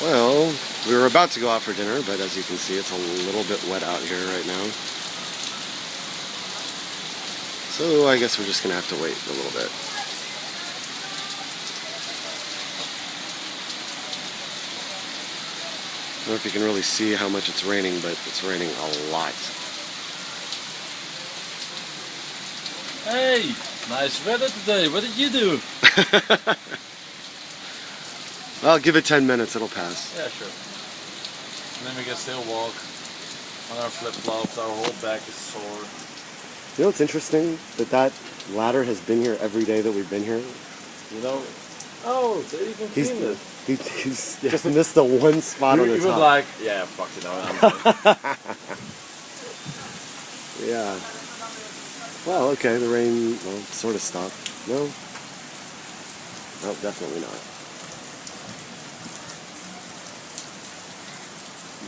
Well, we were about to go out for dinner, but as you can see, it's a little bit wet out here right now. So I guess we're just going to have to wait a little bit. I don't know if you can really see how much it's raining, but it's raining a lot. Hey, nice weather today. What did you do? Well, give it 10 minutes, it'll pass. Yeah, sure. And then we can still walk on our flip-flops. Our whole back is sore. You know what's interesting? That ladder has been here every day that we've been here. You know? Oh, they even cleaned it. He's just missed the one spot on the top. He was like, yeah, fuck it, Yeah. Well, okay, the rain, well, sort of stopped. No? No, definitely not.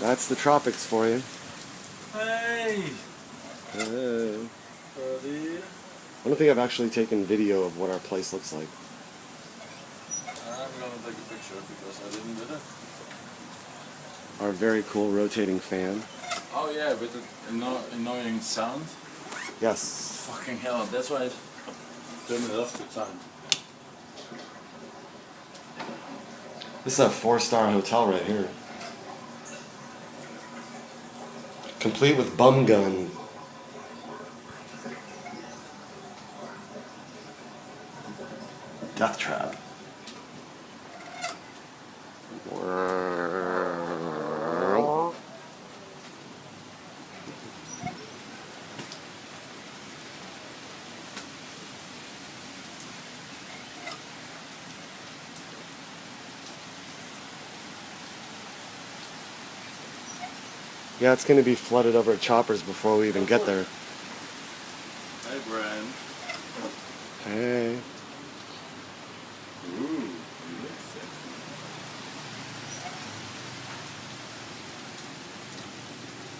That's the tropics for you. Hey! Hey. Buddy. I don't think I've actually taken video of what our place looks like. I'm gonna take a picture because I didn't do that. Our very cool rotating fan. Oh yeah, with the annoying sound. Yes. Fucking hell, that's why I turned it off the time. This is a 4-star hotel right here. Complete with bum gun. Death trap. Yeah, it's going to be flooded over at Choppers before we even get there. Hey, Merijn. Hey. Ooh, you look sexy.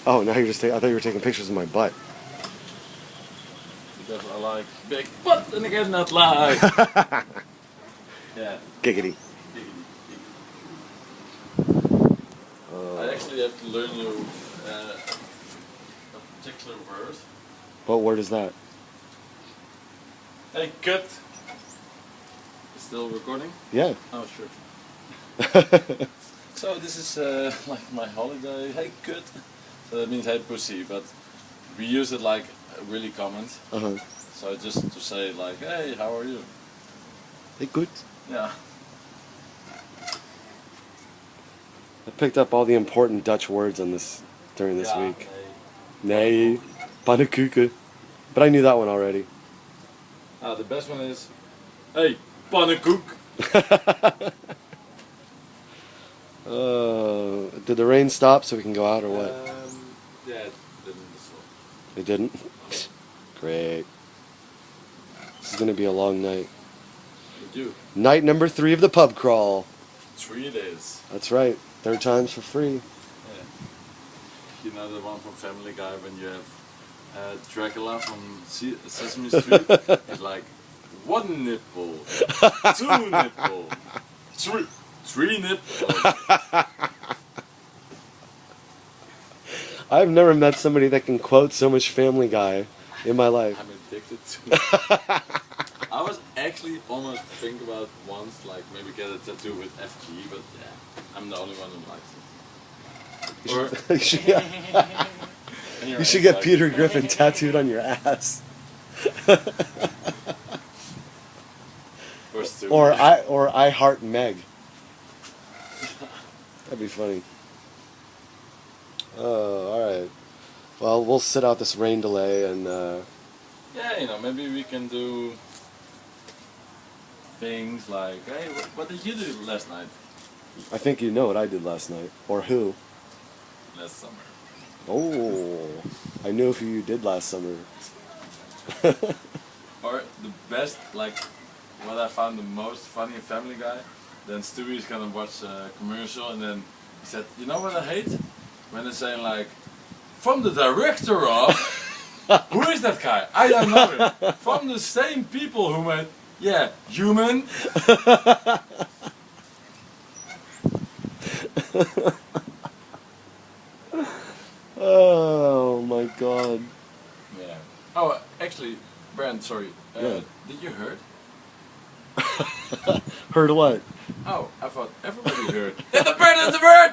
Oh, now you're just I thought you were taking pictures of my butt. Because I like big butt and I get not like. Yeah. Giggity. I actually have to learn you a particular word. What word is that? Hey, cut. Still recording? Yeah. Oh, sure. So this is like my holiday. Hey, cut. So that means hey, pussy, but we use it like really common. So just to say like, hey, how are you? Hey, good. Yeah. I picked up all the important Dutch words on this during this week. Nee, pannenkoeken. But I knew that one already. The best one is, hey, pannenkoek. Did the rain stop so we can go out or what? Yeah, it didn't stop. It didn't? Great. This is going to be a long night. You do. Night number 3 of the pub crawl. 3 days. That's right. 3rd time's for free. Yeah. You know the one from Family Guy when you have Dracula from Sesame Street? It's like 1 nipple, 2 nipple, 3 nipple. I've never met somebody that can quote so much Family Guy in my life. I'm addicted to it. I was actually almost thinking about once, like maybe get a tattoo with FG, but yeah, I'm the only one who likes it. You should get Peter Griffin tattooed on your ass. or I heart Meg. That'd be funny. Oh, all right. Well, we'll sit out this rain delay and. Yeah, you know, maybe we can do things like, hey, what did you do last night? I think you know what I did last night, or who. Last summer. Oh, I knew who you did last summer. Or the best, like, what I found the most funny in Family Guy, then Stewie's gonna watch a commercial and then he said, you know what I hate? When they're saying like, from the director of, who is that guy? I don't know him. From the same people who made, yeah, Human. Oh my god. Yeah. Oh, actually, Brand, sorry. Yeah. Did you heard? Heard what? Oh, I thought everybody heard. That the bird is the bird!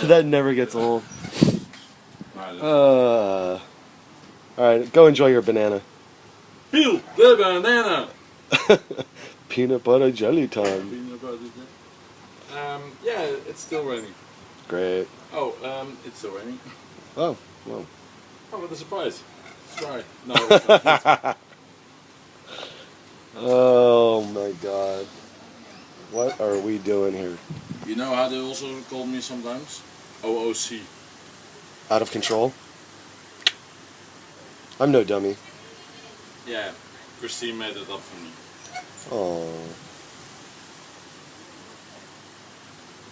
That never gets old. Alright, go enjoy your banana. Peel the banana! Peanut butter jelly time. Peanut butter yeah, it's still raining. Great. Oh, it's still raining. Oh, well. Oh, what a surprise. Sorry. No, it's not. Oh my god. What are we doing here? You know how they also call me sometimes? OOC. Out of control? I'm no dummy. Yeah, Christine made it up for me. Oh.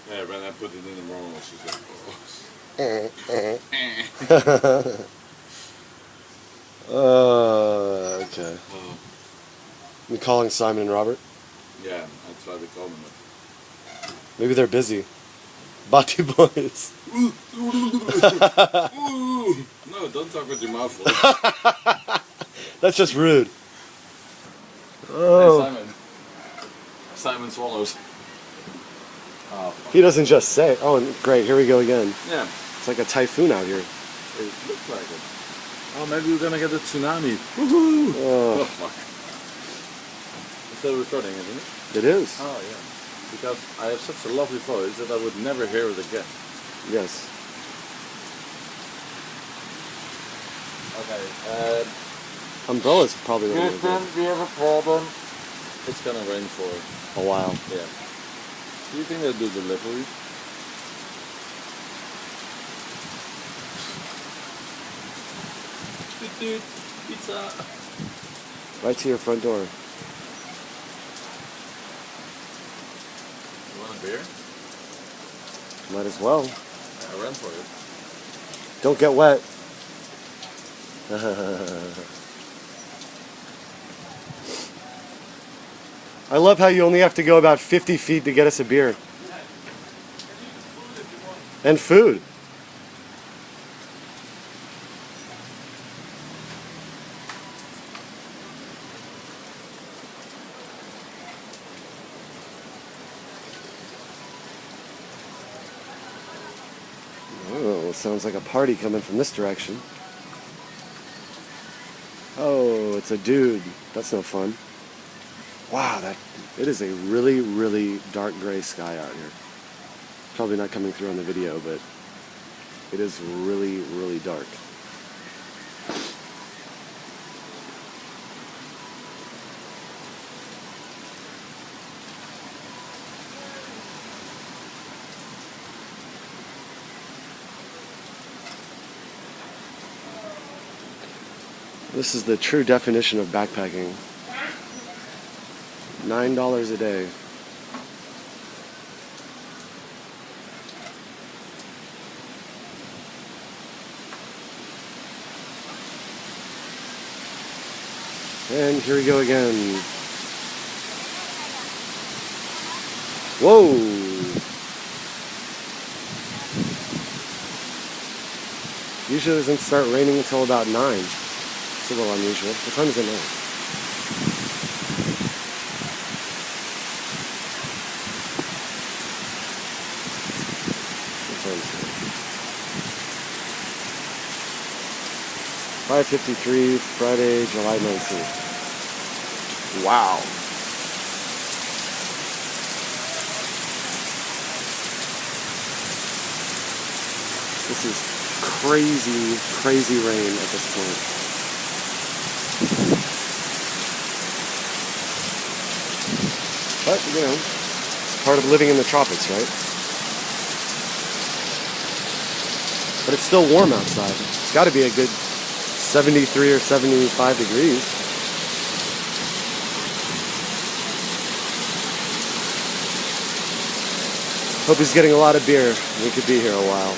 Yeah, when I put it in the wrong, she said, okay. oh. You calling Simon and Robert? Yeah, I tried to call them. Maybe they're busy. Bati boys. No, don't talk with your mouth full. That's just rude. Oh. Hey, Simon. Simon swallows. Oh, he doesn't just say. Oh, great, here we go again. Yeah. It's like a typhoon out here. It looks like it. Oh, maybe we're gonna get a tsunami. Woohoo! Oh, fuck. It's still recording, isn't it? It is. Oh, yeah. Because I have such a lovely voice that I would never hear it again. Yes. Okay. Umbrellas probably don't Houston, good. we have a problem. It's gonna rain for A while. Yeah. Do you think they'll do delivery? Pizza. Right to your front door. You want a beer? Might as well. Yeah, I ran for it. Don't get wet. I love how you only have to go about 50 feet to get us a beer. And food. Oh, sounds like a party coming from this direction. Oh, it's a dude. That's no fun. Wow, it is a really, really dark gray sky out here. Probably not coming through on the video, but it is really, really dark. This is the true definition of backpacking. $9 a day. And here we go again. Whoa! Usually it doesn't start raining until about 9. It's a little unusual. What time is it now? What time is it? 5:53, Friday, July 19th. Wow. This is crazy, crazy rain at this point. But, you know, it's part of living in the tropics, right? But it's still warm outside. It's got to be a good 73 or 75 degrees. Hope he's getting a lot of beer. We could be here a while.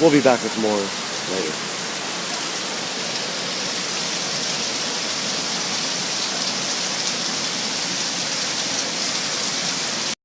We'll be back with more later.